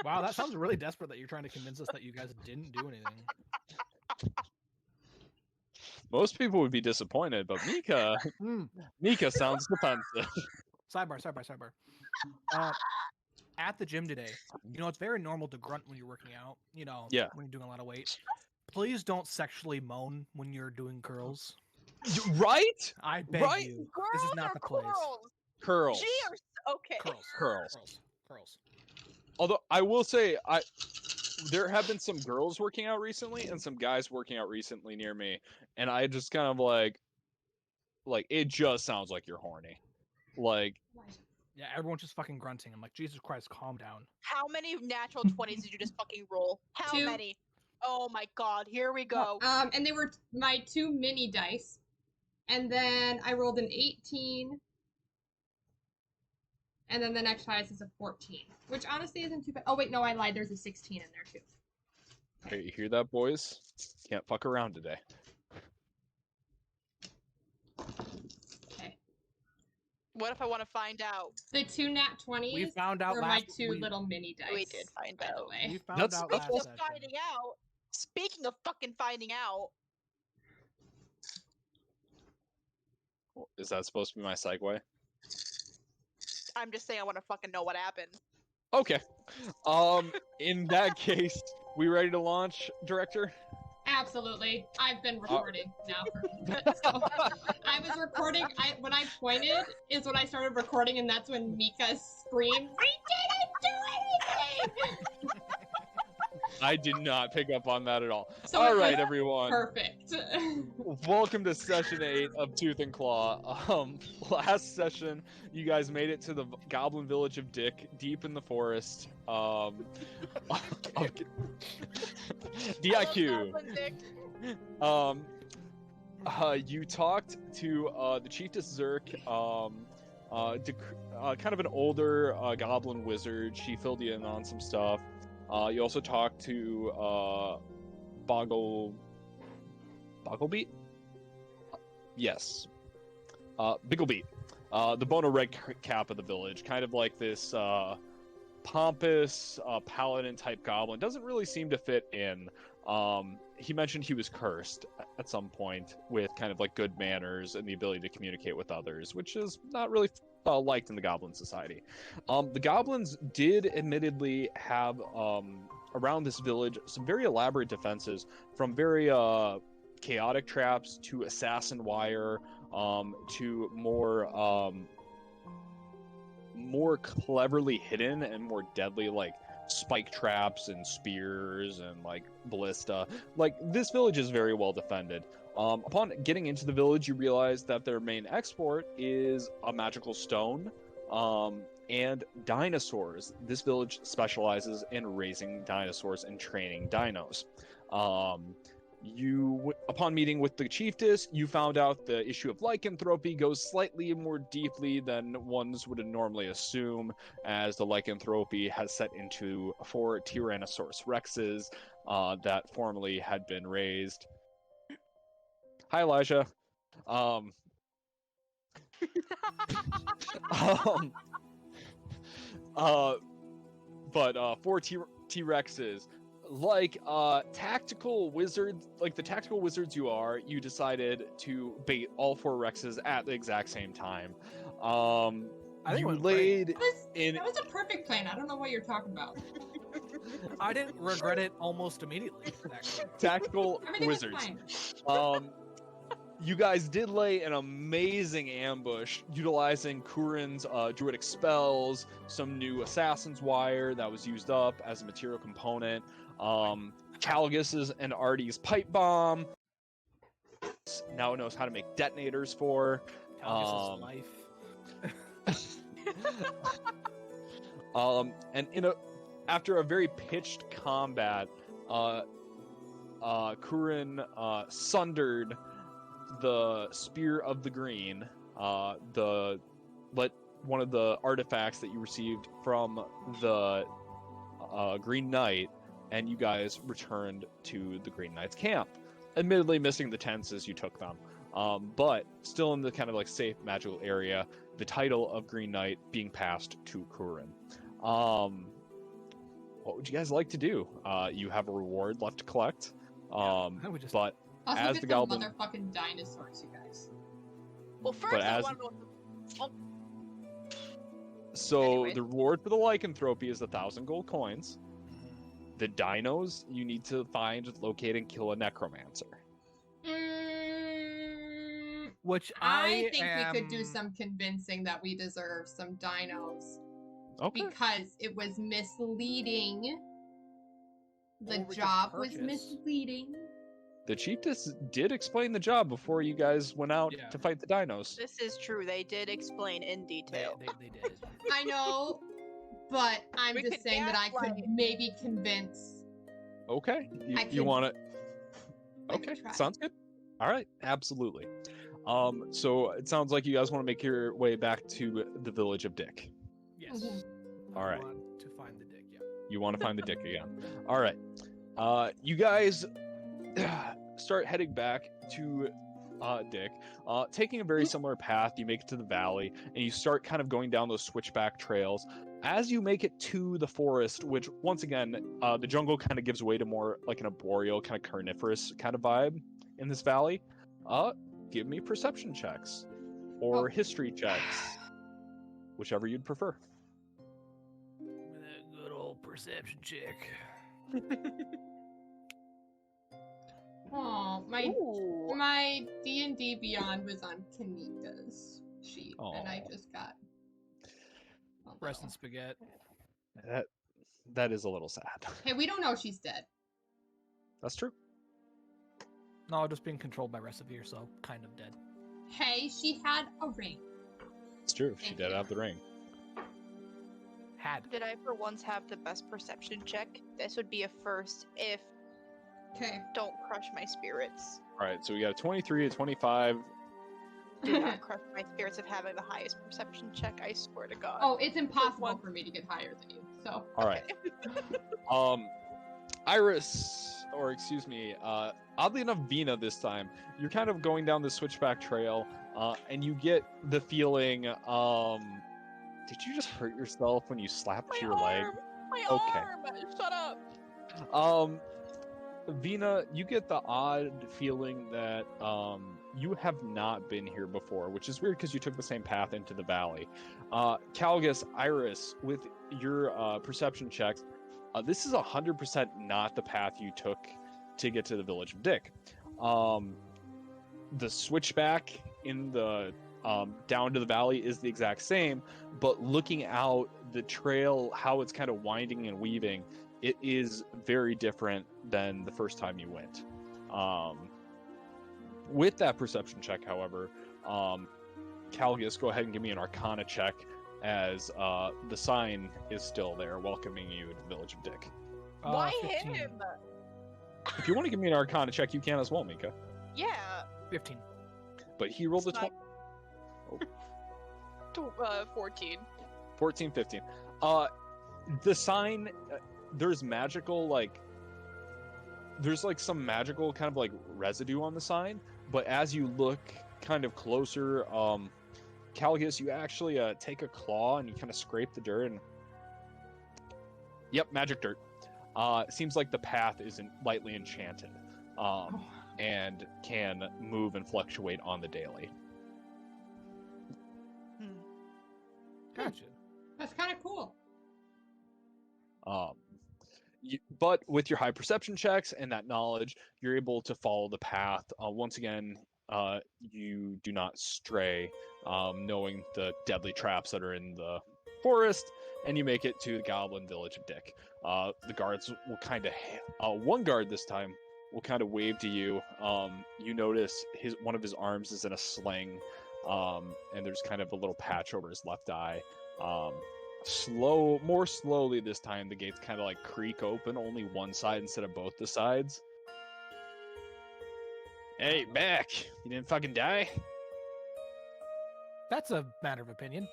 Wow, that sounds really desperate that you're trying to convince us that you guys didn't do anything. Most people would be disappointed, but Mika sounds defensive. Sidebar. At the gym today, it's very normal to grunt when you're working out, Yeah. when you're doing a lot of weight. Please don't sexually moan when you're doing curls. Right? I beg Right? you. Girls This is not or the place. curls? Curls. Okay. Curls. Although I will say, there have been some girls working out recently and some guys working out recently near me, and I just kind of like it just sounds like you're horny. Like, Yeah, everyone's just fucking grunting. I'm like, Jesus Christ, calm down. How many natural 20s did you just fucking roll? How 2. many? Oh my god, here we go. And they were my 2 mini dice. And then I rolled an 18. And then the next highest is a 14. Which honestly isn't too bad. Oh wait, no, I lied. There's a 16 in there too. hey, you hear that, boys? Can't fuck around today. Okay. What if I want to find out? The 2 nat 20s We found out were last my 2 little mini dice. We did find by the out. way. We found That's- out that's last Speaking of session. finding out, speaking of fucking finding out, Is that supposed to be my segue? I'm just saying I want to fucking know what happened. Okay. In that case, we ready to launch, Director? Absolutely. I've been recording now for so I was recording when I pointed is when I started recording, and that's when Mika screamed, "We didn't do anything!" I did not pick up on that at all. So All it was right, everyone. Perfect. Welcome to session 8 of Tooth and Claw. Last session, you guys made it to the Goblin Village of Dick, deep in the forest. DIQ. You talked to the Chiefess Zerk, kind of an older goblin wizard. She filled you in on some stuff. You also talked to Bogglebeat? Yes. Bigglebeat. The Bono Red Cap of the village. Kind of like this pompous paladin type goblin. Doesn't really seem to fit in. He mentioned he was cursed at some point with kind of like good manners and the ability to communicate with others, which is not really liked in the Goblin Society. The goblins did admittedly have around this village some very elaborate defenses, from very chaotic traps to assassin wire, to more cleverly hidden and more deadly like spike traps and spears and like ballista. Like, this village is very well defended. Upon getting into the village, you realize that their main export is a magical stone and dinosaurs. This village specializes in raising dinosaurs and training dinos. Upon meeting with the chiefess, you found out the issue of lycanthropy goes slightly more deeply than ones would normally assume, as the lycanthropy has set into 4 Tyrannosaurus rexes that formerly had been raised. Hi, Elijah. But 4 T-Rexes. Like tactical wizards, like the tactical wizards you are, you decided to bait all 4 Rexes at the exact same time. I think it You went laid great. That was a perfect plan. I don't know what you're talking about. I didn't regret it almost immediately. Actually. tactical Everything was wizards. fine. You guys did lay an amazing ambush utilizing Kurin's druidic spells, some new assassin's wire that was used up as a material component, Calgus's and Artie's pipe bomb. Now knows how to make detonators for. Calgus's life. And after a very pitched combat, Kurin sundered the Spear of the Green, one of the artifacts that you received from the Green Knight, and you guys returned to the Green Knight's camp. Admittedly missing the tents as you took them, but still in the kind of like safe magical area, the title of Green Knight being passed to Kurin. What what would you guys like to do? You have a reward left to collect. I would just. But Also, as get the the goblin- motherfucking dinosaurs, you guys. Well, first But I as- want to know what so Anyway. the reward for the lycanthropy is 1,000 gold coins. The dinos you need to find, locate, and kill a necromancer. Which I think am... we could do some convincing that we deserve some dinos Okay. because it was misleading. The Or we could job was purchase. misleading. The chiefess did explain the job before you guys went out Yeah. to fight the dinos. This is true. They did explain in They, detail. they did. I know, but I'm We just could saying that I could gaslight. maybe convince. Okay. You, I you could- want to? I could Okay. try. Sounds good. All right. Absolutely. So it sounds like you guys want to make your way back to the village of Dick. Yes. Mhm. All right. I want to find the dick. Yeah. You want to find the Dick again. All right. You guys start heading back to Dick, taking a very similar path. You make it to the valley, and you start kind of going down those switchback trails. As you make it to the forest, which once again, the jungle kind of gives way to more like an arboreal, kind of carnivorous kind of vibe in this valley. Give me perception checks or history checks, whichever you'd prefer. With a good old perception check. Oh, Ooh. my D&D Beyond was on Kanika's sheet, and I Aw. just got a Rest in little. spaghetti. That is a little sad. Hey, we don't know she's dead. That's true. No, just being controlled by Resevere, so kind of dead. Hey, she had a ring. It's true. She Thank did you. have the ring. Had. Did I for once have the best perception check? This would be a first if Okay. don't crush my spirits. All right. So we got a 23, a 25. Do not crush my spirits of having the highest perception check, I swear to God. Oh, it's impossible one. for me to get higher than you. So All right. Iris, or excuse me, oddly enough, Vina this time, you're kind of going down the switchback trail, and you get the feeling, did you just hurt yourself when you slapped my your leg? arm! My Okay. arm! Shut up! Vina, you get the odd feeling that, you have not been here before, which is weird because you took the same path into the valley. Calgus, Iris, with your perception checks, this is 100% not the path you took to get to the village of Dick. The switchback in the down to the valley is the exact same, but looking out the trail, how it's kind of winding and weaving, it is very different than the first time you went. With that perception check, however, Calgus, go ahead and give me an Arcana check as the sign is still there welcoming you to the village of Dick. Why 15. him? If you want to give me an Arcana check, you can as well, Mika. Yeah. 15. But he rolled a It's 20. not- 14. 14, 15. The sign, there's magical, like, there's like some magical kind of like residue on the sign, but as you look kind of closer, Calgus, you actually take a claw and you kind of scrape the dirt and, yep, magic dirt. Seems like the path isn't lightly enchanted, and can move and fluctuate on the daily. Gotcha. that's kind of cool. But with your high perception checks and that knowledge, you're able to follow the path. Once again, you do not stray, knowing the deadly traps that are in the forest, and you make it to the goblin village of Dick. The guards will kind of, one guard this time will kind of wave to you. You notice one of his arms is in a sling, and there's kind of a little patch over his left eye. More slowly this time, the gates kind of like creak open, only one side instead of both the sides. Hey, back! You didn't fucking die? That's a matter of opinion.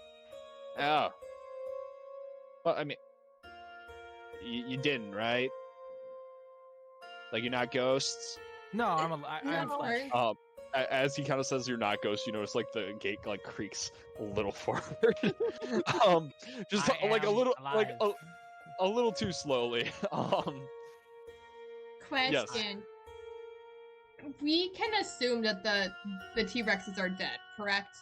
Oh. Well, I mean, you didn't, right? Like, you're not ghosts? No, I'm I am No, flesh. right? As he kind of says you're not ghosts, you notice like the gate like creaks a little forward. Just I like a am little, like alive. a little too slowly. Question. We can assume that the T-Rexes are dead, correct?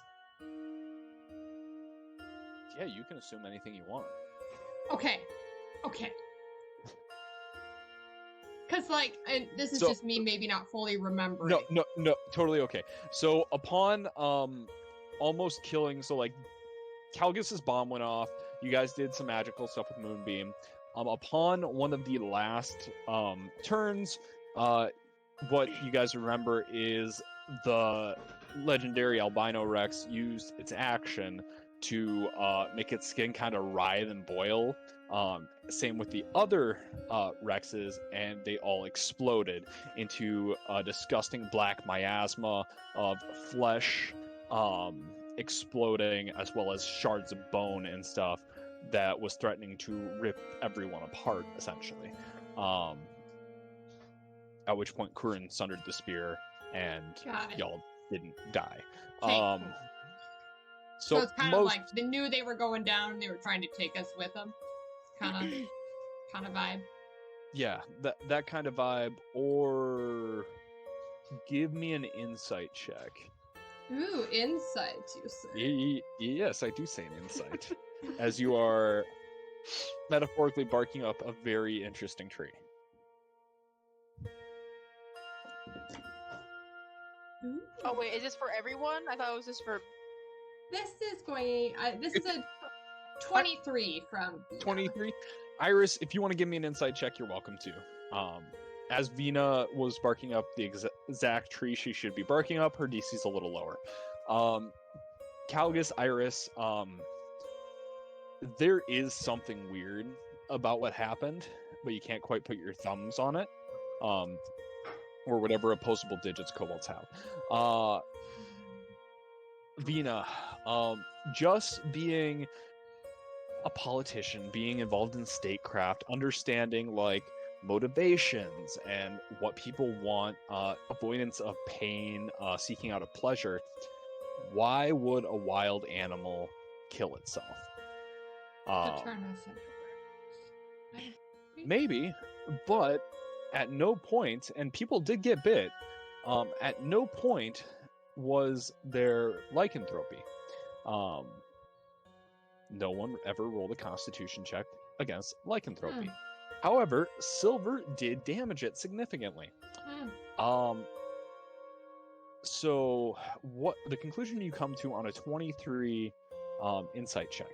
Yeah, you can assume anything you want. Okay. Because, like, and this is So- just me maybe not fully remembering. No, totally okay. So upon almost killing, so like Calgus's bomb went off. You guys did some magical stuff with Moonbeam. Upon one of the last turns, what you guys remember is the legendary albino Rex used its action to make its skin kind of writhe and boil. Same with the other Rexes, and they all exploded into a disgusting black miasma of flesh exploding, as well as shards of bone and stuff that was threatening to rip everyone apart, essentially. At which point Kurin sundered the spear, and Got it. y'all didn't die. Okay, cool. So it's kind of like they knew they were going down and they were trying to take us with them. Kind of vibe. Yeah, that kind of vibe. Or give me an insight check. Ooh, insight, you say. Yes, I do say an insight. As you are metaphorically barking up a very interesting tree. Ooh. Oh wait, is this for everyone? I thought it was just for. This is going. This is a 23 from. 23. Iris, if you want to give me an insight check, you're welcome to. As Vina was barking up the exact tree she should be barking up, her DC's a little lower. Calgus, Iris, there is something weird about what happened, but you can't quite put your thumbs on it. Or whatever opposable digits kobolds have. Vina, just being a politician, being involved in statecraft, understanding like motivations and what people want, avoidance of pain, seeking out a pleasure. Why would a wild animal kill itself? Maybe, but at no point, and people did get bit, at no point was there lycanthropy. No one ever rolled a constitution check against lycanthropy. However, silver did damage it significantly. So what the conclusion you come to on a 23 insight check,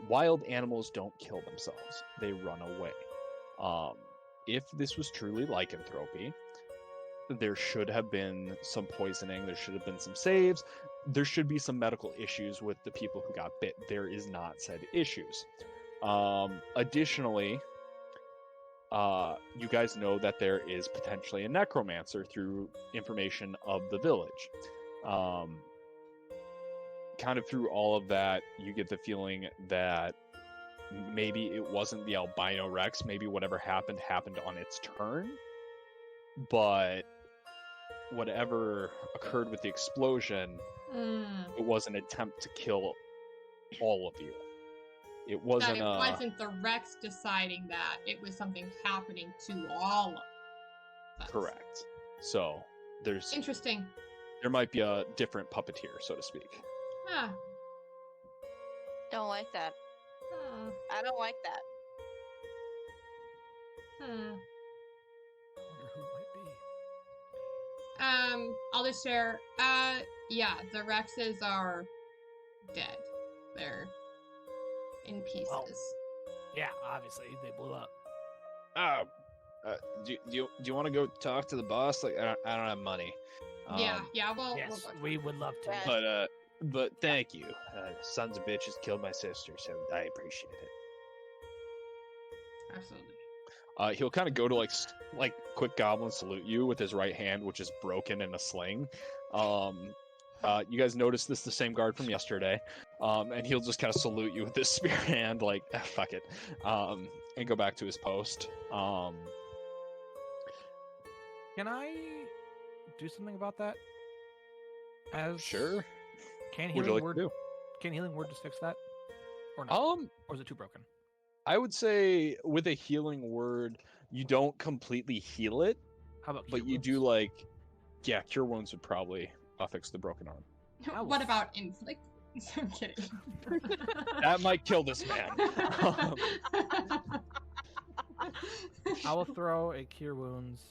wild animals don't kill themselves, they run away. If this was truly lycanthropy, there should have been some poisoning, there should have been some saves, there should be some medical issues with the people who got bit. There is not said issues. Additionally, you guys know that there is potentially a necromancer through information of the village. Kind of through all of that, you get the feeling that maybe it wasn't the albino Rex, maybe whatever happened on its turn, but whatever occurred with the explosion, it was an attempt to kill all of you. It wasn't that it wasn't the Rex deciding that, it was something happening to all of us. Correct. So there's interesting. There might be a different puppeteer, so to speak. Don't like that. I don't like that. I wonder who it might be. I'll just share. Yeah, the Rexes are dead. They're in pieces. Well, yeah, obviously they blew up. Do you want to go talk to the boss? Like, I don't have money. Yeah, Yes, we would love to. Yeah. But thank you. Sons of bitches killed my sister, so I appreciate it. Absolutely. He'll kind of go to like quick goblin salute you with his right hand, which is broken in a sling. You guys notice this the same guard from yesterday, and he'll just kind of salute you with his spear hand, like fuck it, and go back to his post. Can I do something about that? Sure. Can What would you healing like word to do? Can healing word just fix that, or not? Or is it too broken? I would say with a healing word, you don't completely heal it, How about but cure you do wounds? yeah, cure wounds would probably fix the broken arm. That What was- about inflict? I'm kidding. That might kill this man. I will throw a cure wounds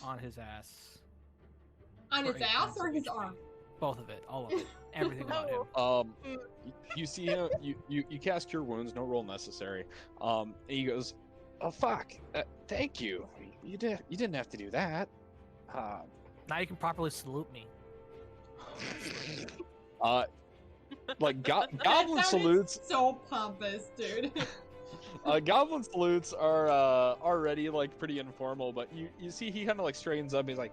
on his ass. On for his 8 ass points or of his HP. arm? Both of it, all of it, everything about him. You see him. You cast cure wounds. No roll necessary. And he goes, "Oh fuck! Thank you. You didn't have to do that." Now you can properly salute me. Like That goblin sounded salutes. so pompous, dude. Goblin salutes are already like pretty informal, but you see he kind of like straightens up. He's like,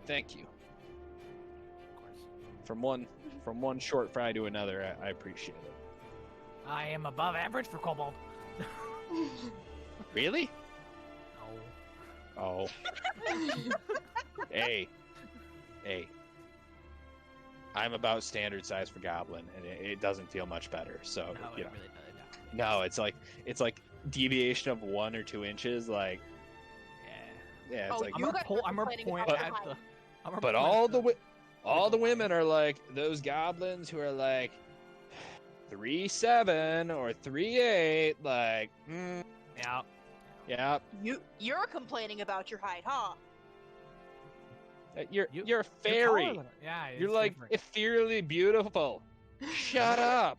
"Thank you." Of course. From one short fry to another, I appreciate it. I am above average for kobold. Really? No. Oh. Hey. I'm about standard size for goblin, and it doesn't feel much better. So No, you it know. really doesn't. No, it's like deviation of 1 or 2 inches. Like, Yeah. yeah, it's Oh, like. I'm You gonna guys pull. are I'm gonna complaining point about at the height. the. I'm gonna But point all at all the the line. women are like those goblins who are like 3'7" or 3'8", like, Yeah. yeah, You're complaining about your height, huh? you're a You're taller fairy. than- Yeah. You're it's like different. ethereally beautiful. Shut up.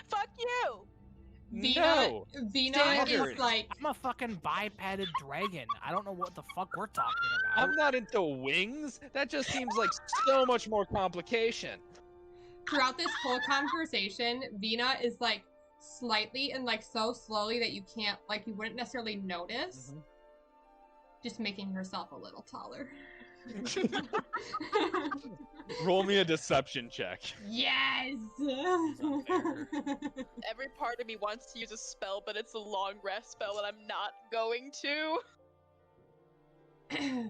Fuck you! Vina No. is Standard. like I'm a fucking bipeded dragon. I don't know what the fuck we're talking about. I'm not into wings. That just seems like so much more complication. throughout this whole conversation, Vina is like slightly and like so slowly that you can't like you wouldn't necessarily notice. Just making herself a little taller. Roll me a deception check. Yes. unfair. Every part of me wants to use a spell, but it's a long rest spell, and I'm not going to.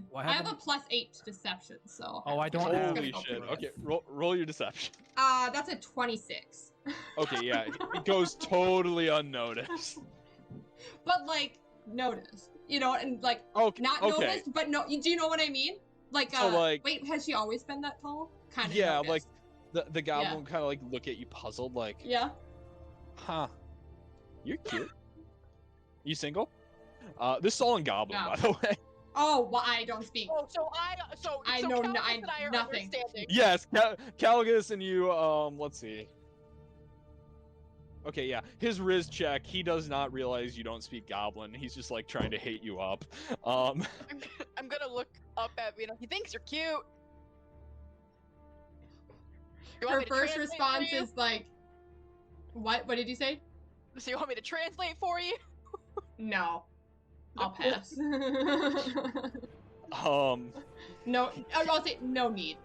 What I have a happened? +8 deception, so. Oh, I don't it's have- gonna Holy go shit. through Okay, this. roll your deception. That's a 26. Okay, yeah, it goes totally unnoticed. But like noticed, you know, and like Okay, not okay. noticed, but no. Do you know what I mean? Like, So, like- wait, has she always been that tall? Kind of. Yeah, noticed. like the goblin kind of like look at you puzzled, like, Yeah. huh, you're cute. You single? This is all in goblin, No. by the way. Oh, well, I don't speak. Oh, so I so know Calvin I- and I are nothing. understanding. Yes, Calgus and you. Let's see. Okay, yeah, his Riz check. He does not realize you don't speak Goblin. He's just like trying to hate you up. I'm gonna look up at Vina. He thinks you're cute. You want Her me to first translate response for you? is like, "What? What did you say?" So you want me to translate for you? No, I'll pass. No, I'll say no need.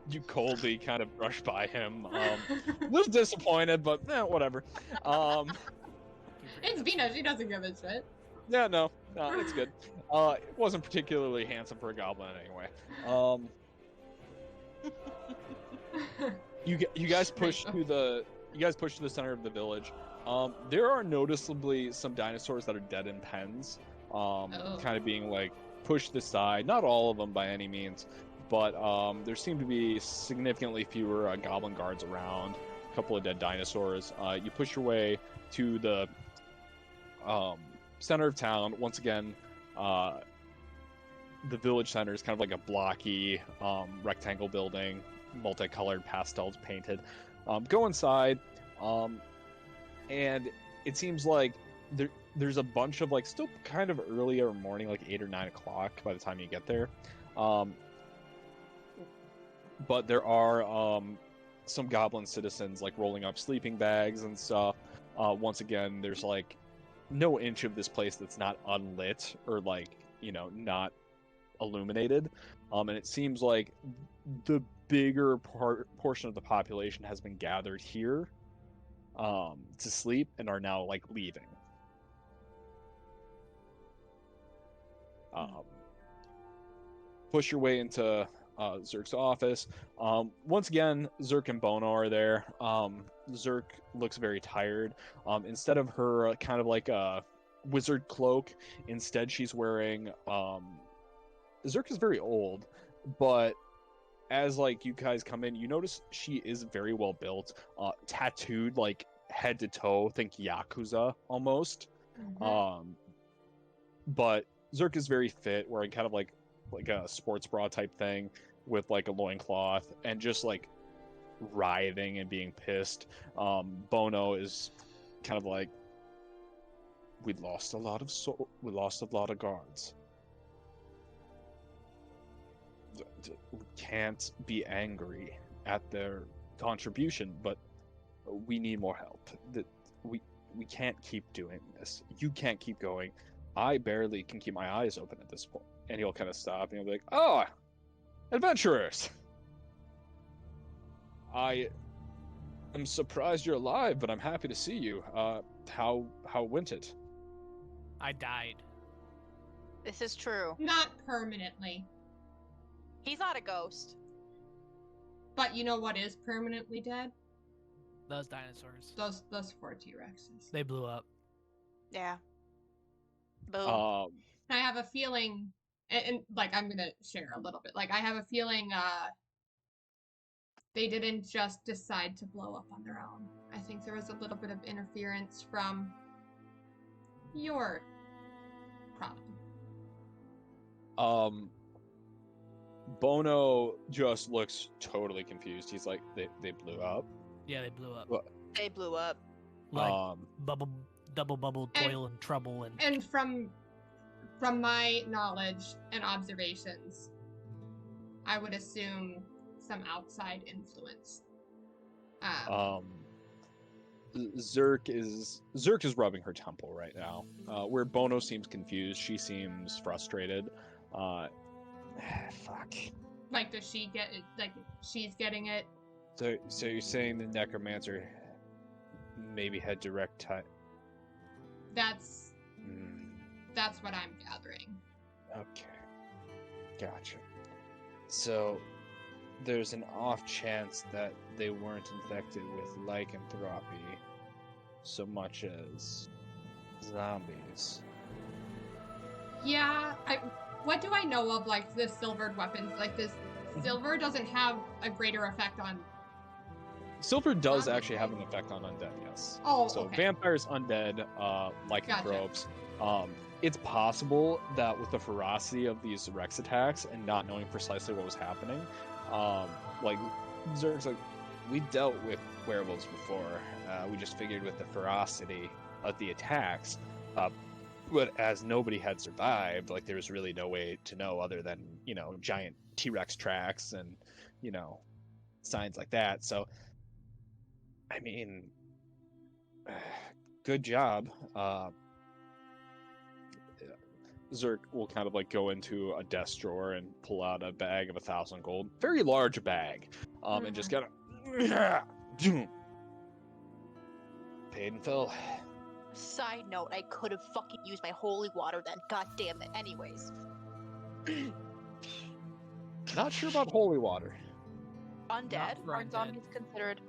You coldly kind of brush by him. A little disappointed, but whatever. It's Vina. She doesn't give a shit. Yeah, no, it's good. It wasn't particularly handsome for a goblin anyway. You guys push to the center of the village. There are noticeably some dinosaurs that are dead in pens. Kind of being like pushed aside. Not all of them by any means, but there seem to be significantly fewer goblin guards around. A couple of dead dinosaurs. You push your way to the center of town. Once again, the village center is kind of like a blocky rectangle building, multicolored pastels painted. Go inside, and it seems like there's a bunch of like still kind of earlier morning, like 8 or 9 o'clock by the time you get there. But there are some goblin citizens like rolling up sleeping bags and stuff. Once again, there's like no inch of this place that's not unlit or like, not illuminated. And it seems like the bigger portion of the population has been gathered here to sleep and are now like leaving. Push your way into Zerk's office. Once again, Zerk and Bono are there. Zerk looks very tired. Instead of her kind of like a wizard cloak, instead she's wearing. Zerk is very old, but as like you guys come in, you notice she is very well built, tattooed like head to toe. Think Yakuza almost. But Zerk is very fit, wearing kind of like a sports bra type thing with like a loincloth and just like writhing and being pissed. Bono is kind of like, we lost a lot of guards. We can't be angry at their contribution, but we need more help. We can't keep doing this. You can't keep going. I barely can keep my eyes open at this point. And he'll kind of stop and he'll be like, "Oh, adventurers! I am surprised you're alive, but I'm happy to see you. How went it?" I died. This is true. Not permanently. He's not a ghost. But you know what is permanently dead? Those dinosaurs. Those 4 T-Rexes. They blew up. Yeah. Boom. I have a feeling, and like I'm gonna share a little bit. Like I have a feeling, they didn't just decide to blow up on their own. I think there was a little bit of interference from your problem. Bono just looks totally confused. He's like, they blew up? Yeah, they blew up. What? They blew up. Like double bubble, toil and trouble, and from my knowledge and observations, I would assume some outside influence. Zerk is rubbing her temple right now. Where Bono seems confused, she seems frustrated. Fuck. Like, does she get it? Like, she's getting it? So you're saying the necromancer maybe had direct tie? That's what I'm gathering. Okay, gotcha. So there's an off chance that they weren't infected with lycanthropy so much as zombies. Yeah, what do I know of, like, the silvered weapons? Like, this silver doesn't have a greater effect on... Silver does actually have an effect on undead, yes. Oh, so okay. Vampires, undead, lycanthropes. It's possible that with the ferocity of these Rex attacks and not knowing precisely what was happening, like, Zerk's like, we dealt with werewolves before. We just figured with the ferocity of the attacks, but as nobody had survived, like, there was really no way to know other than, giant T-Rex tracks and, signs like that. So, I mean, good job. Zerk will kind of like go into a desk drawer and pull out a bag of 1,000 gold, very large bag, and just kind of paid in full. Side note, I could have fucking used my holy water then. God damn it. Anyways. Not sure about holy water. Undead? for Aren't undead. zombies considered?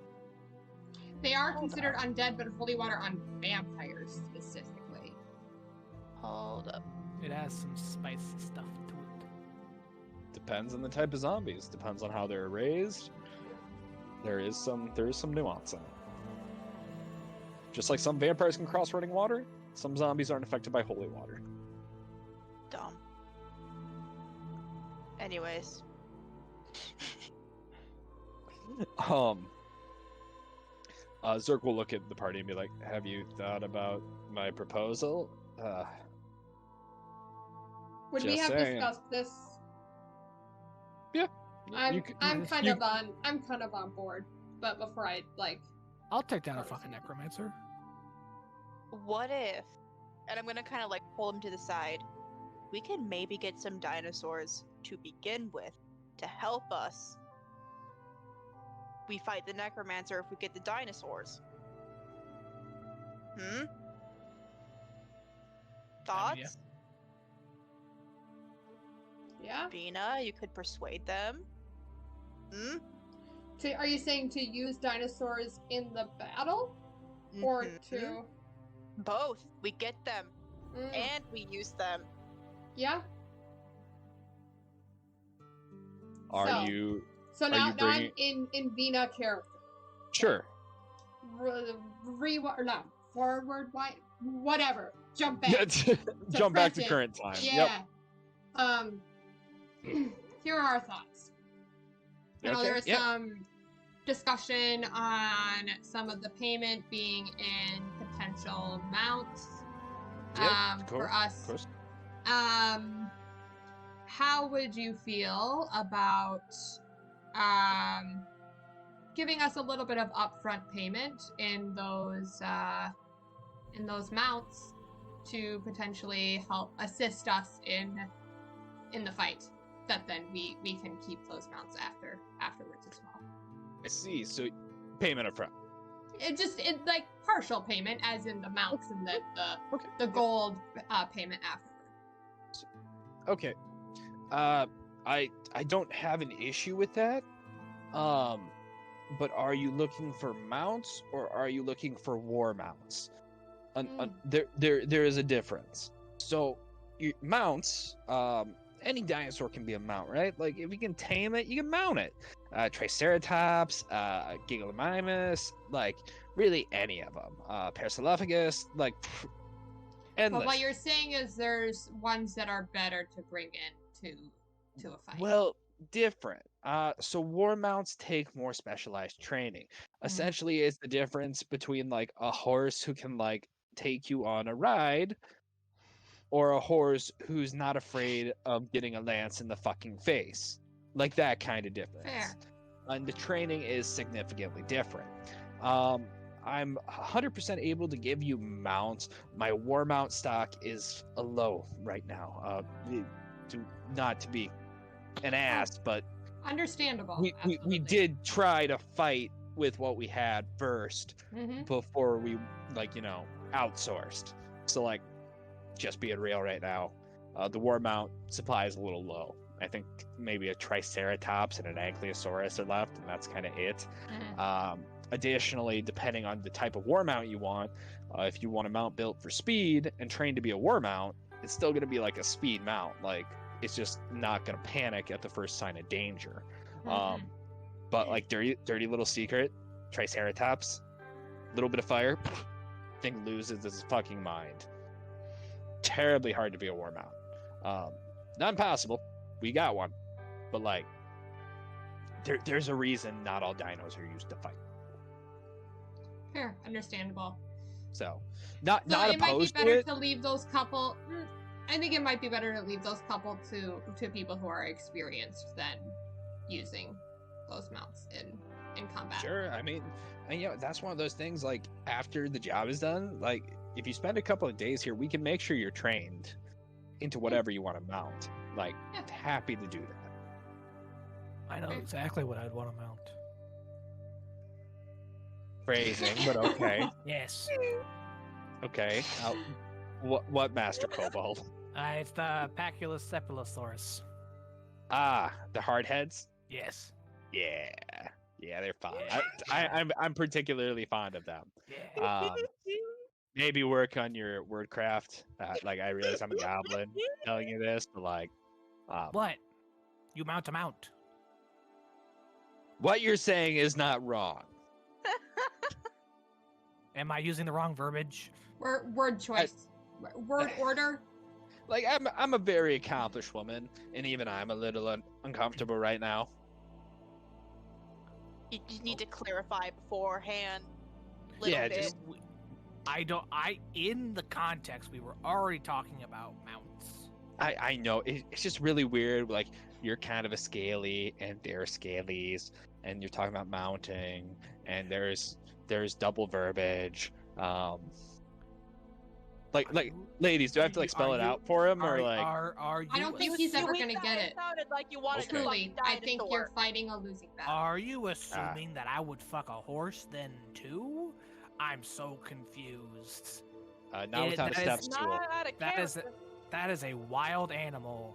They are considered undead, but holy water on vampires specifically. Hold up. It has some spicy stuff to it. Depends on the type of zombies. Depends on how they're raised. There is some nuance in it. Just like some vampires can cross running water, some zombies aren't affected by holy water. Dumb. Anyways. Zerk will look at the party and be like, "Have you thought about my proposal?" Would we Just have saying. discussed this? Yeah. I'm you- kind of on board, but before I I'll take down a fucking necromancer. What if, and I'm gonna kind of like pull him to the side, we can maybe get some dinosaurs to begin with to help us. We fight the necromancer if we get the dinosaurs. Thoughts? idea. yeah. Bina, you could persuade them. Hmm? Are you saying to use dinosaurs in the battle, or Mhm. to? Both. We get them Mm, and we use them. yeah. Are So- you So Are now, you now I'm bringing- in Vina character. sure? Or not forward, whatever. Jump back. Jump back to present. current time. Yeah. Here are our thoughts. I know Okay, there was yeah. some discussion on some of the payment being in potential mounts Yep, of for course, us. Of course. How would you feel about giving us a little bit of upfront payment in those mounts to potentially help assist us in the fight? That then we can keep those mounts afterwards as well. I see. So, payment up front. It like partial payment, as in the mounts, and then Okay. the gold payment afterwards. Okay. I don't have an issue with that. But are you looking for mounts or are you looking for war mounts? There is a difference. So, mounts, any dinosaur can be a mount, right? Like if you can tame it, you can mount it. Triceratops, Gigalomimus, like really any of them. Parasaurolophus, like endless. But what you're saying is there's ones that are better to bring in to a fight. Well, different. So war mounts take more specialized training. Essentially, it's the difference between like a horse who can like take you on a ride, or a horse who's not afraid of getting a lance in the fucking face. Like that kind of difference. Fair. And the training is significantly different. I'm 100% able to give you mounts. My war mount stock is a low right now. Not to be an ass, but Understandable. we absolutely. did try to fight with what we had first Mhm. before we outsourced. So like, just being real right now, the war mount supply is a little low. I think maybe a Triceratops and an Ankylosaurus are left, and that's kind of it. Mhm. Additionally, depending on the type of war mount you want, if you want a mount built for speed and trained to be a war mount, it's still going to be like a speed mount. Like it's just not going to panic at the first sign of danger. Mhm. But like dirty little secret, Triceratops, little bit of fire, thing loses its fucking mind. Terribly hard to be a war mount. Not impossible. We got one, but like, there's a reason not all dinos are used to fight. Fair. Understandable. So, not So it might be opposed to better it. to leave those couple. I think it might be better to leave those couple to people who are experienced than using those mounts in combat. Sure. I mean, and that's one of those things. Like after the job is done, like if you spend a couple of days here, we can make sure you're trained into whatever you want to mount. Like, Yeah. happy to do that. I know exactly what I'd want to mount. Phrasing, but okay. Yes. Okay. What Master Kobold? It's the Pachylocephalosaurus. The hardheads. Yes. Yeah, they're fun. I'm particularly fond of them. Yeah. Maybe work on your wordcraft. Like I realize I'm a goblin telling you this, but like, What? You mount a mount. what you're saying is not wrong. Am I using the wrong verbiage? Word choice. Word order. Like I'm a very accomplished woman, and even I'm a little uncomfortable right now. You just need to clarify beforehand. Little Yeah, bit. just In the context, we were already talking about mounts. I know it's just really weird. Like you're kind of a scaly, and they're scalies, and you're talking about mounting, and there's double verbiage. Like ladies, do I have to like spell it out for him, or like? Are you? I don't think he's ever gonna get it. Sounded like you wanted Okay. to Truly, fuck a I think you're dinosaur. fighting a losing battle. Are you assuming that I would fuck a horse then too? I'm so confused. Not without a that step is stool. Not out of That is a wild animal.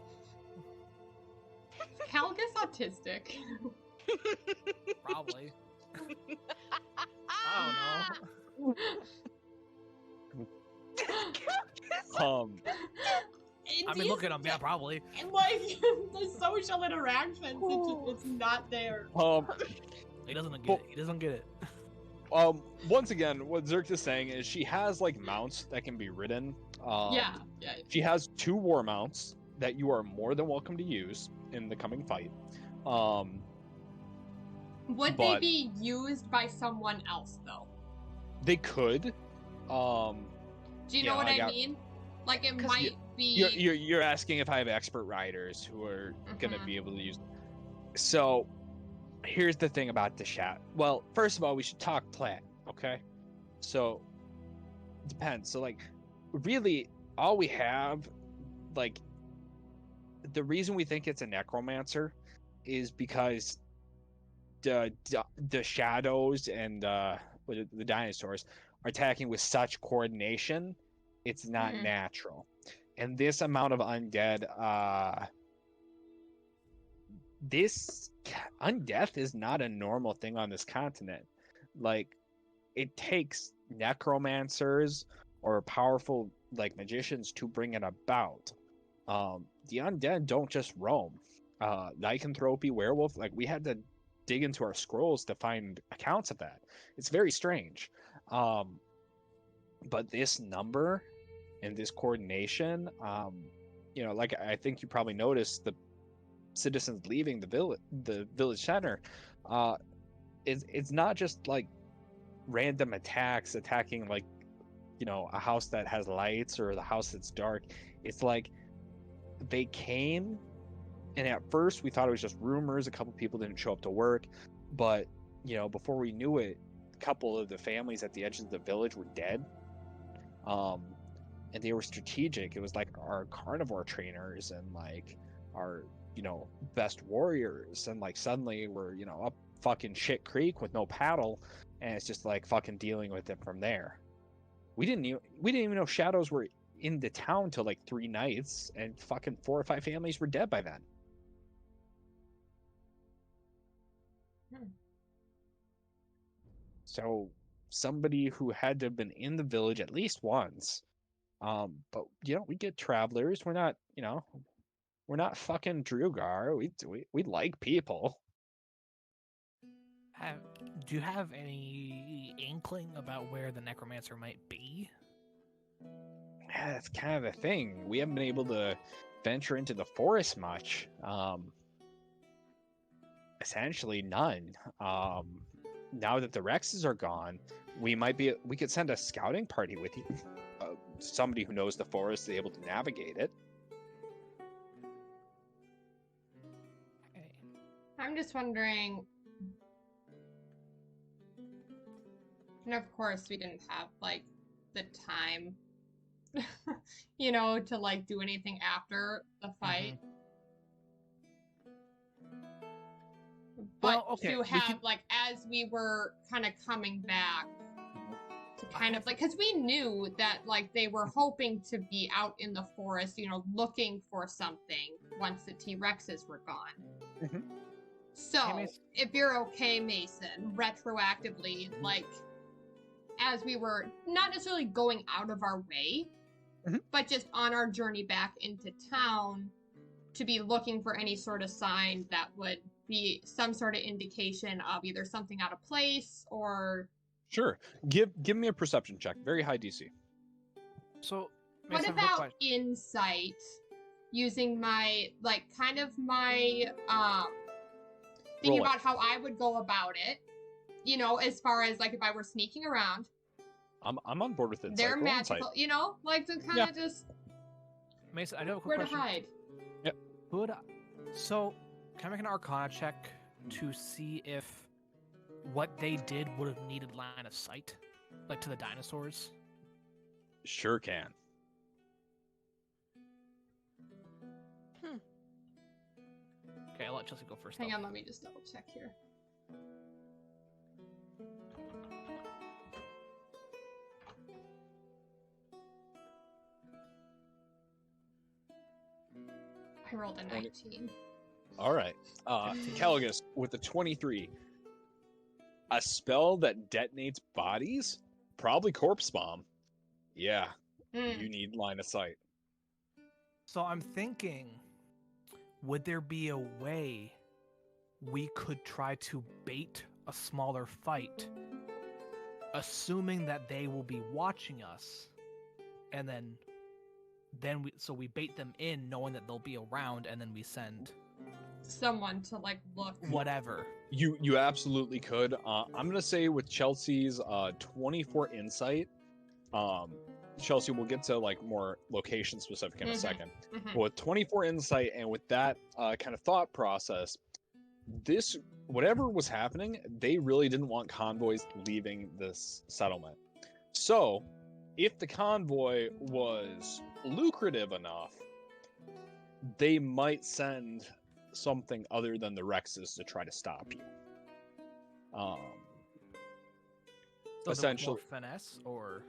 Helga's autistic. Probably. I don't know. I mean, look at him. Yeah, probably. And like the social interactions, it's not there. He doesn't get it. He doesn't get it. Once again, what Zerk is saying is she has like mounts that can be ridden. Yeah. She has 2 war mounts that you are more than welcome to use in the coming fight. Would they be used by someone else though? They could. Do you know what I mean? Like it might be. You're asking if I have expert riders who are gonna be able to use. So, here's the thing about the chat. Well, first of all, we should talk plat, okay? So, depends. So, like, really, all we have, like, the reason we think it's a necromancer is because the shadows and the dinosaurs are attacking with such coordination, it's not natural. And this amount of undead, this undeath is not a normal thing on this continent. Like, it takes necromancers or powerful like magicians to bring it about. The undead don't just roam. Lycanthropy, werewolf, like we had to dig into our scrolls to find accounts of that. It's very strange. But this number and this coordination, you know, like I think you probably noticed the citizens leaving the village center. It's not just like random attacks attacking like, you know, a house that has lights or the house that's dark. It's like they came, and at first we thought it was just rumors. A couple people didn't show up to work, but you know, before we knew it, a couple of the families at the edges of the village were dead. And they were strategic. It was like our carnivore trainers and like our, you know, best warriors, and like suddenly we're, you know, up fucking shit creek with no paddle, and it's just like fucking dealing with it from there. We didn't even know shadows were in the town till like 3 nights, and fucking 4 or 5 families were dead by then. So somebody who had to have been in the village at least once. But you know, we get travelers. We're not, you know, we're not fucking Drugar. We like people. Do you have any inkling about where the necromancer might be? Yeah, that's kind of the thing. We haven't been able to venture into the forest much. Essentially none. Now that the Rexes are gone, we could send a scouting party with you. Somebody who knows the forest is able to navigate it. Okay. I'm just wondering. And of course, we didn't have like the time, you know, to like do anything after the fight. But Well, okay, to have like as we were kind of coming back to kind of like, because we knew that like they were hoping to be out in the forest, you know, looking for something once the T-Rexes were gone. So Hey, if you're okay, Mason, retroactively, like as we were not necessarily going out of our way, but just on our journey back into town to be looking for any sort of sign that would be some sort of indication of either something out of place or... Sure. Give me a perception check. Very high DC. So, what Mason, about insight? Using my, like, kind of my, thinking Roll it. about how I would go about it. You know, as far as, like, if I were sneaking around. I'm on board with it. They're magical, you know? Like, to kind of just... Mason, I do have a quick where to question. hide. So, can I make an Arcana check to see if what they did would have needed line of sight, like to the dinosaurs? Sure can. Okay, I'll let Chelsea go first. Hang on, let me just double check here. I rolled a 19. All right. Caligus with the 23. A spell that detonates bodies? Probably corpse bomb. Yeah, you need line of sight. So I'm thinking, would there be a way we could try to bait a smaller fight, assuming that they will be watching us, and then we bait them in, knowing that they'll be around, and then we send Someone to like look. whatever. You absolutely could. I'm gonna say with Chelsea's 24 insight, Chelsea will get to like more location specific in a second. But with 24 insight and with that kind of thought process, this whatever was happening, they really didn't want convoys leaving this settlement. So, if the convoy was lucrative enough, they might send something other than the Rexes to try to stop you. So Essentially, more finesse or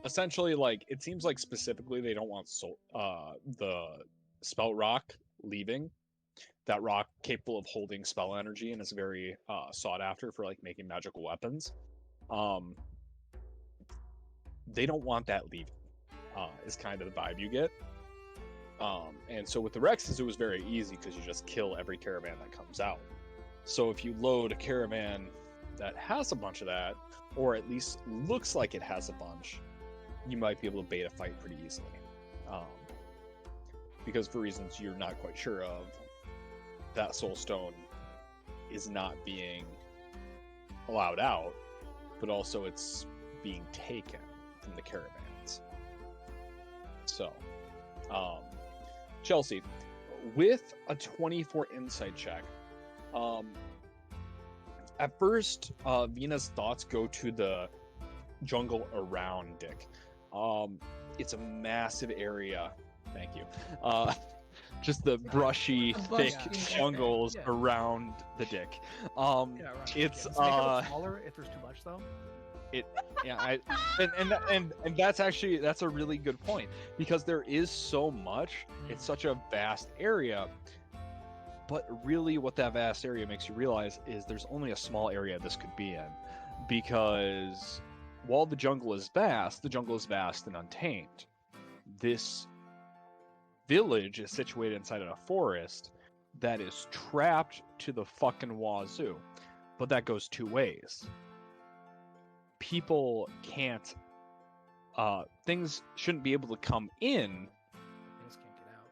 essentially, like it seems like specifically they don't want the spell rock leaving. That rock capable of holding spell energy and is very sought after for like making magical weapons. They don't want that leaving. Is kind of the vibe you get. And so with the Rexes, it was very easy because you just kill every caravan that comes out. So if you load a caravan that has a bunch of that, or at least looks like it has a bunch, you might be able to bait a fight pretty easily. Because for reasons you're not quite sure of, that soul stone is not being allowed out, but also it's being taken from the caravans. So, Chelsea, with a 24 insight check, at first, Vina's thoughts go to the jungle around Dick. It's a massive area. Thank you. Just the brushy, thick jungles around the Dick. It's make it look smaller if there's too much though. And that's a really good point because there is so much. It's such a vast area. But really what that vast area makes you realize is there's only a small area this could be in, because while the jungle is vast and untamed. This village is situated inside of a forest that is trapped to the fucking wazoo. But that goes two ways. People can't things shouldn't be able to come in, Things can't get out.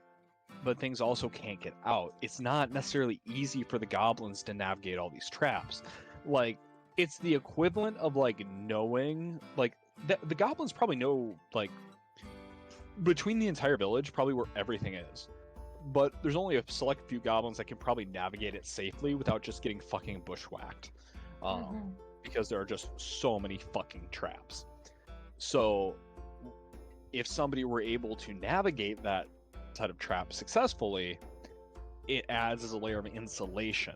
but things also can't get out. It's not necessarily easy for the goblins to navigate all these traps. Like, it's the equivalent of like knowing, like the goblins probably know, like, between the entire village probably where everything is, but there's only a select few goblins that can probably navigate it safely without just getting fucking bushwhacked, because there are just so many fucking traps. So if somebody were able to navigate that set of traps successfully, it adds as a layer of insulation.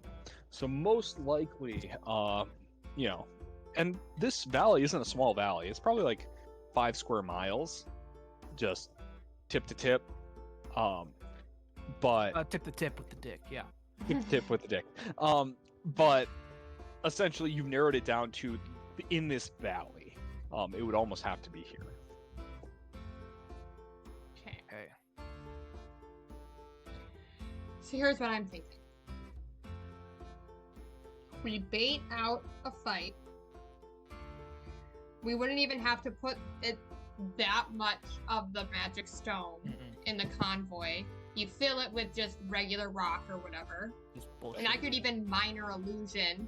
So most likely, you know, and this valley isn't a small valley. It's probably like 5 square miles, just tip to tip. But Tip to tip with the dick, yeah. tip to tip with the dick. But essentially, you've narrowed it down to in this valley. It would almost have to be here. Okay. Okay. So here's what I'm thinking. We bait out a fight. We wouldn't even have to put it that much of the magic stone in the convoy. You fill it with just regular rock or whatever. Just bullshit. And I could even minor illusion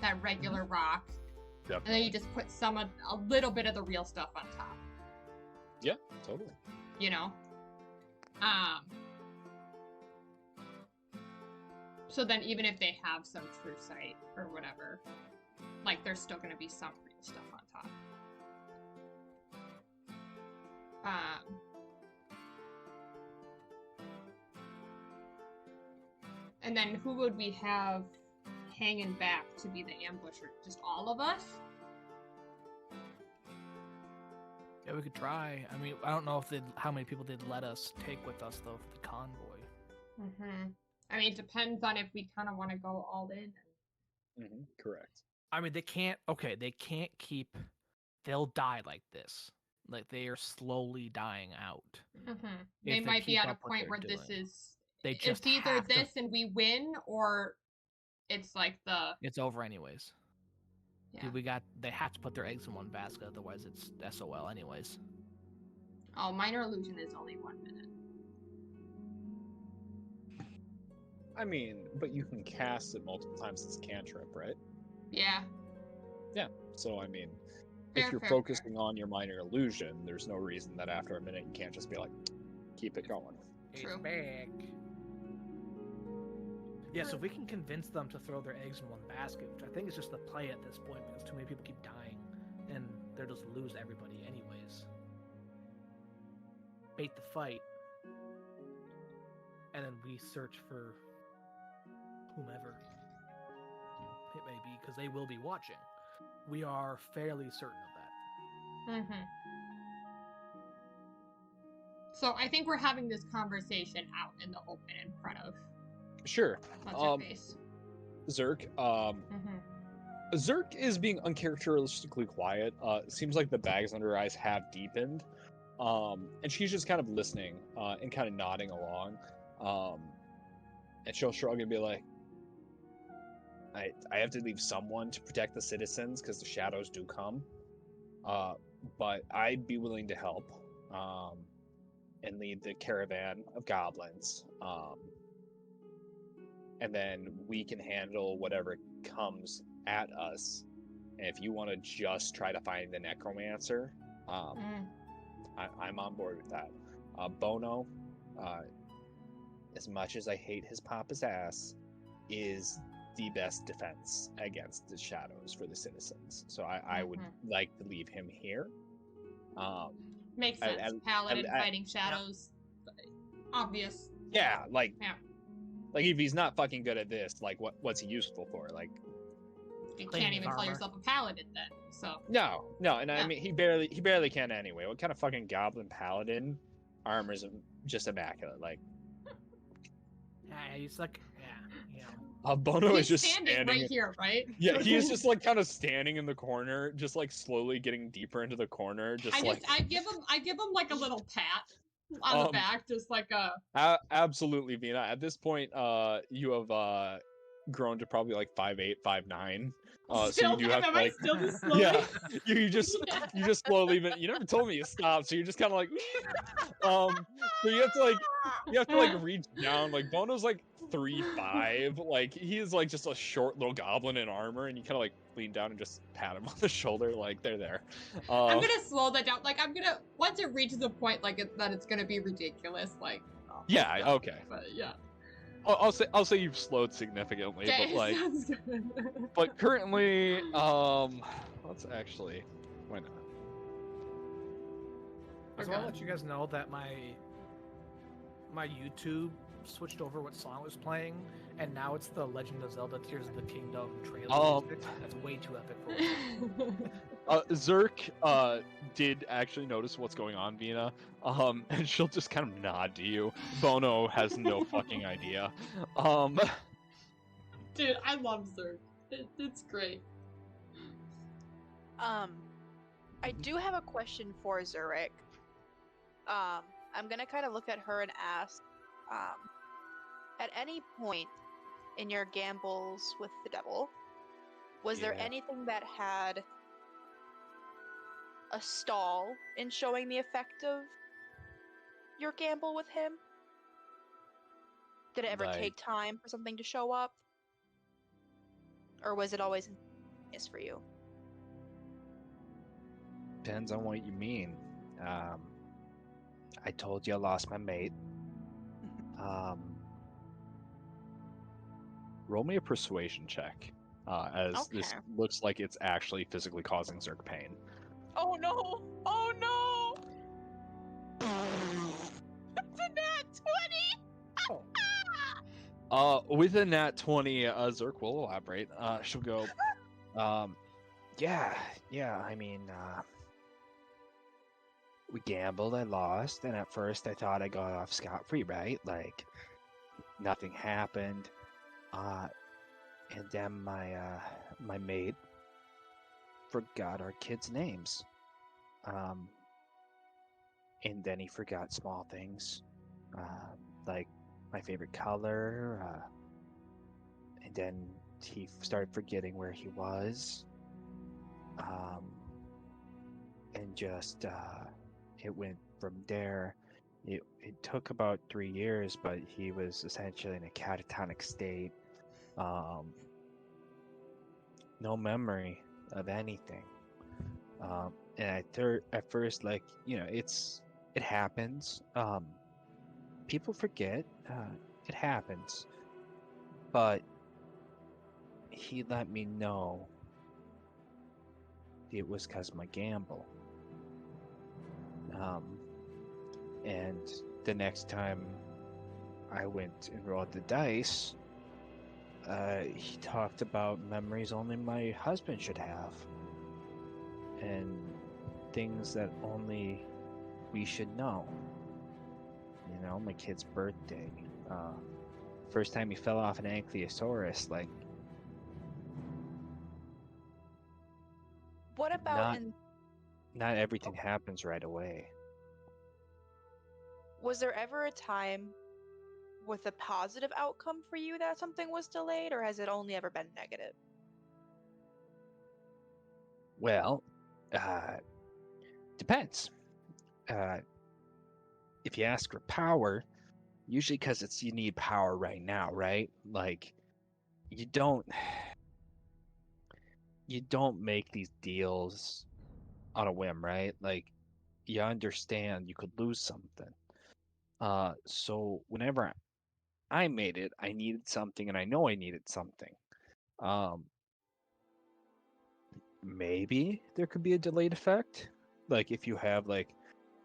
that regular rock. Yep. And then you just put a little bit of the real stuff on top. Yeah, totally. You know? So then even if they have some true sight or whatever, like there's still gonna be some real stuff on top. And then who would we have hanging back to be the ambusher? Just all of us? Yeah, we could try. I mean, I don't know if how many people they'd let us take with us though for the convoy. I mean, it depends on if we kind of want to go all in. Correct. I mean, they can't. Okay, they can't keep. They'll die like this. Like they are slowly dying out. They If might be keep at a up what point they're where this doing. is. They It's just either have to- this and we win, or it's like the. It's over anyways. Yeah. They have to put their eggs in one basket, otherwise it's SOL anyways. Oh, minor illusion is only 1 minute. I mean, but you can cast it multiple times as a cantrip, right? Yeah. So, I mean, Fair, if you're fair, focusing on your minor illusion, there's no reason that after a minute you can't just be like, keep it going. True. It's back. Yeah, so if we can convince them to throw their eggs in one basket, which I think is just the play at this point because too many people keep dying, and they'll just lose everybody anyways. Bait the fight, and then we search for whomever it may be, because they will be watching. We are fairly certain of that. So I think we're having this conversation out in the open in front of Sure. what's her face. Zerk. Zerk is being uncharacteristically quiet. It seems like the bags under her eyes have deepened. And she's just kind of listening and kind of nodding along. And she'll shrug and be like, I have to leave someone to protect the citizens because the shadows do come. But I'd be willing to help and lead the caravan of goblins. And then we can handle whatever comes at us. And if you want to just try to find the necromancer, I'm on board with that. Bono, as much as I hate his papa's ass, is the best defense against the shadows for the citizens. So I would like to leave him here. Makes sense. Paladin fighting shadows. Obvious. Yeah, like if he's not fucking good at this, like what's he useful for? Like You Clean can't his even call armor. yourself a paladin then. So no, and I Yeah. mean he barely can anyway. What kind of fucking goblin paladin armor's just immaculate? Like Yeah, he's like, you know. Bono he's is just standing right here, right? Yeah, he is just like kind of standing in the corner, just like slowly getting deeper into the corner, just I give him like a little pat on the back, just like a Absolutely, Vina. At this point, you have grown to probably like 5'8", 5'9". So you do have to, like, still just slowly? yeah, you just slowly. But you never told me to stop, so you're just kind of like, so you have to like reach down. Like Bono's like 3'5", like he is like just a short little goblin in armor, and you kind of like lean down and just pat him on the shoulder, like they're there. I'm gonna slow that down. Like I'm gonna once it reaches a point like that it's gonna be ridiculous. Like Yeah, okay. But yeah. I'll say you've slowed significantly, Okay, but like, sounds good. but currently, let's actually, why not? I just want to let you guys know that my YouTube switched over what song was playing, and now it's the Legend of Zelda Tears of the Kingdom trailer music. That's way too epic for me. Zerk did actually notice what's going on, Vina, and she'll just kind of nod to you. Bono has no fucking idea. Dude, I love Zerg. It's great. I do have a question for Zurich. I'm gonna kind of look at her and ask, at any point in your gambles with the devil, was there Yeah. anything that had a stall in showing the effect of your gamble with him? Did it ever Like- take time for something to show up? Or was it always instantaneous for you? Depends on what you mean. I told you I lost my mate. Roll me a persuasion check, as this Okay. looks like it's actually physically causing Zerk pain. Oh no! Oh no! It's a nat 20! With a nat 20, Zerk will elaborate. She'll go, Yeah. I mean, we gambled, I lost, and at first I thought I got off scot-free, right? Like, nothing happened. And then my mate forgot our kids' names. And then he forgot small things, like my favorite color. And then he started forgetting where he was. And just it went from there. It took about 3 years, but he was essentially in a catatonic state. No memory of anything. And at first, like, it happens. People forget. It happens. But he let me know it was because of my gamble. And the next time I went and rolled the dice, he talked about memories only my husband should have, and things that only we should know. My kid's birthday. First time he fell off an Ankylosaurus, like. What about Not everything happens right away. was there ever a time with a positive outcome for you that something was delayed, or has it only ever been negative? Well, depends. If you ask for power, usually because you need power right now, right? Like, you don't make these deals on a whim, right? Like, you understand you could lose something. So whenever I made it, I needed something, and I know I needed something. Maybe there could be a delayed effect, like if you have like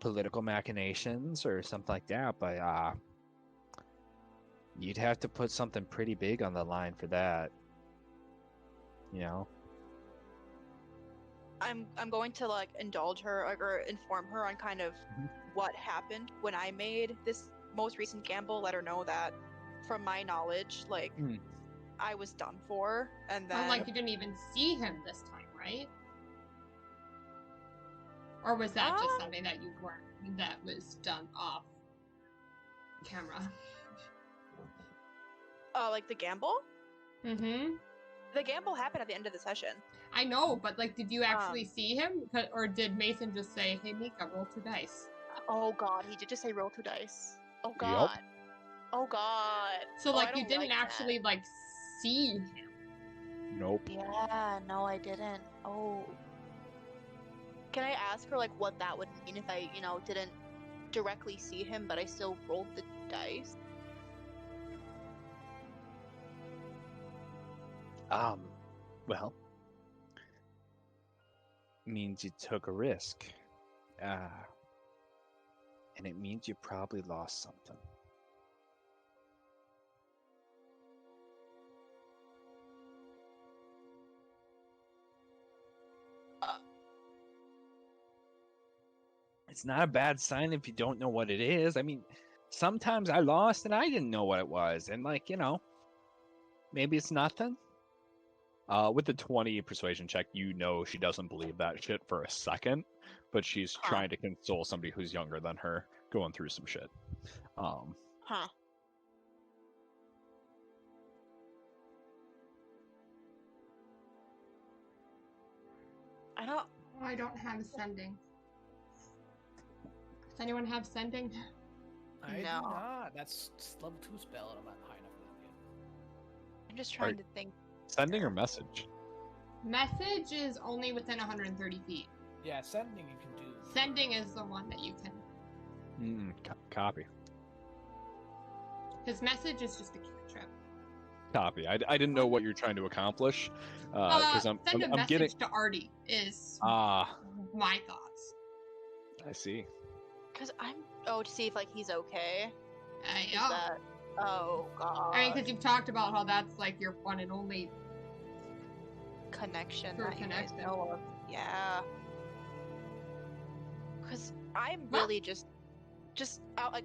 political machinations or something like that. But you'd have to put something pretty big on the line for that. I'm going to like indulge her or inform her on kind of what happened when I made this most recent gamble. Let her know that, from my knowledge, like I was done for, and then Like you didn't even see him this time, right? Or was that just something that that was done off camera? Like the gamble? Mm-hmm. The gamble happened at the end of the session. I know, but like, did you actually see him? Or did Mason just say, "Hey, Mika, roll 2 dice"? Oh god, he did just say roll 2 dice. Oh god. Yep. Oh god. So Oh, I like, you don't didn't like actually like see him. Nope. Yeah, no, I didn't. Oh. Can I ask her like what that would mean if I, didn't directly see him, but I still rolled the dice? Well, means you took a risk. And it means you probably lost something. It's not a bad sign if you don't know what it is. I mean, sometimes I lost and I didn't know what it was. And like, maybe it's nothing. With the 20 persuasion check, she doesn't believe that shit for a second, but she's trying to console somebody who's younger than her going through some shit. Huh. I don't have sending. Does anyone have sending? I do No. not. That's level 2 spell, and I'm not high enough for that yet. I'm just trying to think. Sending or message? Message is only within 130 feet. Yeah, sending you can do. Sending is the one that you can. Copy. Because message is just a cantrip. Copy. I didn't know what you're trying to accomplish. Because Send a I'm message getting. to Artie is Ah, my thoughts. I see. Because to see if like he's okay. Is Yeah. that? Oh god. I mean, because you've talked about how that's like your one and only. Connection True that you guys connection. know of. Yeah. Because I'm Well- really just out like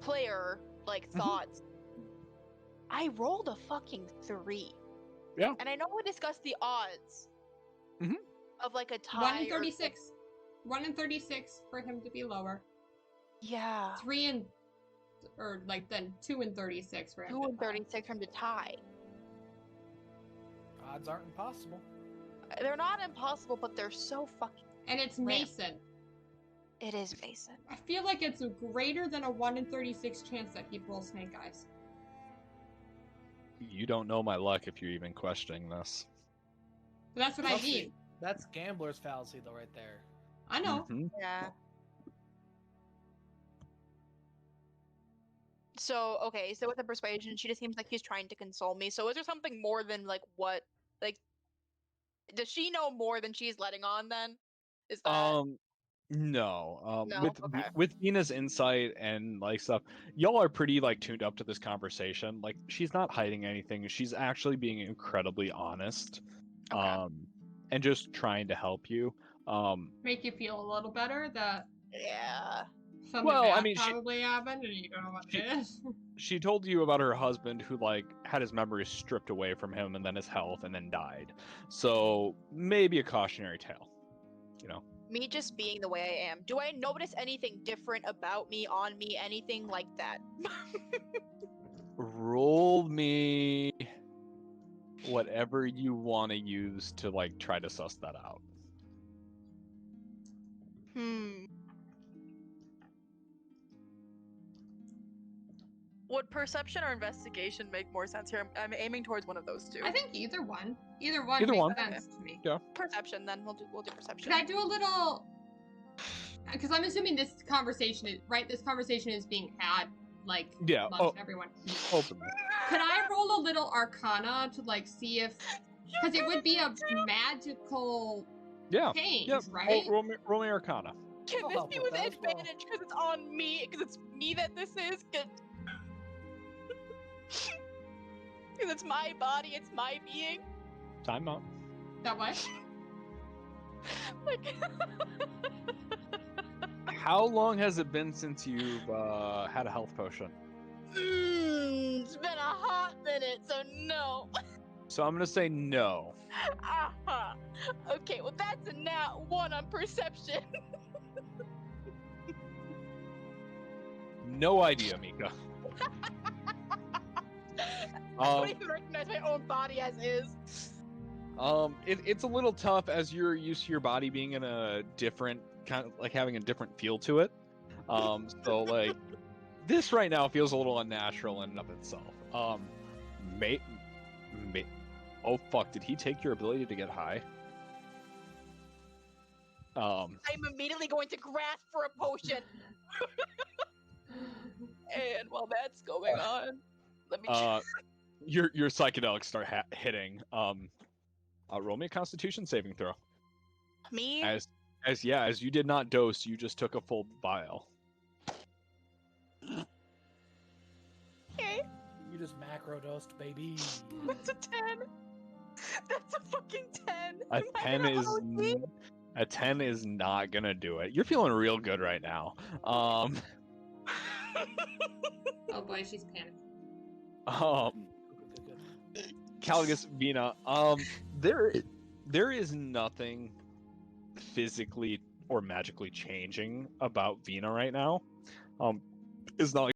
player like Mhm. thoughts. I rolled a fucking 3. Yeah. And I know we discussed the odds. Mhm. Of like a tie. 1 in or- 36. 1 in 36 for him to be lower. Yeah. 3 in, or like then 2 in 36 for him. 2 to and tie. 36 from the tie. Odds aren't impossible. They're not impossible, but they're so fucking. And it's Ram. Mason. It is Mason. I feel like it's greater than a 1 in 36 chance that he rolls snake eyes. You don't know my luck if you're even questioning this. But that's what I Plus, mean. That's gambler's fallacy, though, right there. I know. Mhm. Yeah. So, okay, so with the persuasion, she just seems like she's trying to console me. So is there something more than like what, like, does she know more than she's letting on then? Is that No. No? With Okay. with Vina's insight and like stuff, y'all are pretty like tuned up to this conversation. Like she's not hiding anything. She's actually being incredibly honest. Okay. And just trying to help you. Make you feel a little better that Yeah. something Well, I bad mean, she- probably happened and you don't know what she- it is. She told you about her husband who like had his memories stripped away from him and then his health and then died. So maybe a cautionary tale. You know. Me just being the way I am. Do I notice anything different about me, on me, anything like that? Roll me whatever you want to use to like try to suss that out. Would perception or investigation make more sense here? I'm aiming towards one of those two. I think either one. Either one Either makes one. sense to me. Perception, then we'll do perception. Could I do a little? Because I'm assuming this conversation is right. This conversation is being had like Yeah. amongst everyone. Openly. Could I roll a little Arcana to like see if? Because it would be a magical Yeah. change, Yep. right? Roll me Arcana. Can I'll this help be with with that as well. advantage because it's on me? Because it's me that this is? Because it's my body, it's my being. Time out. That what? Like, How long has it been since you've had a health potion? it's been a hot minute, so no. So I'm gonna say no. Aha. Okay, well that's a nat 1 on perception. No idea, Mika. I don't even recognize my own body as is. It's a little tough as you're used to your body being in a different kind of like having a different feel to it. So like this right now feels a little unnatural in and of itself. Oh fuck! Did he take your ability to get high? I'm immediately going to grasp for a potion. And while that's going on, let me your psychedelics start hitting. Roll me a Constitution saving throw. me. As you did not dose, you just took a full vial. Okay, You just macro dosed, baby. that's a 10. That's a fucking 10. A Am I 10 gonna is OD? a 10 is not gonna do it. You're feeling real good right now. Oh boy, she's panicking. Good, good. Caligus, Vina, there is nothing physically or magically changing about Vina right now. It's not like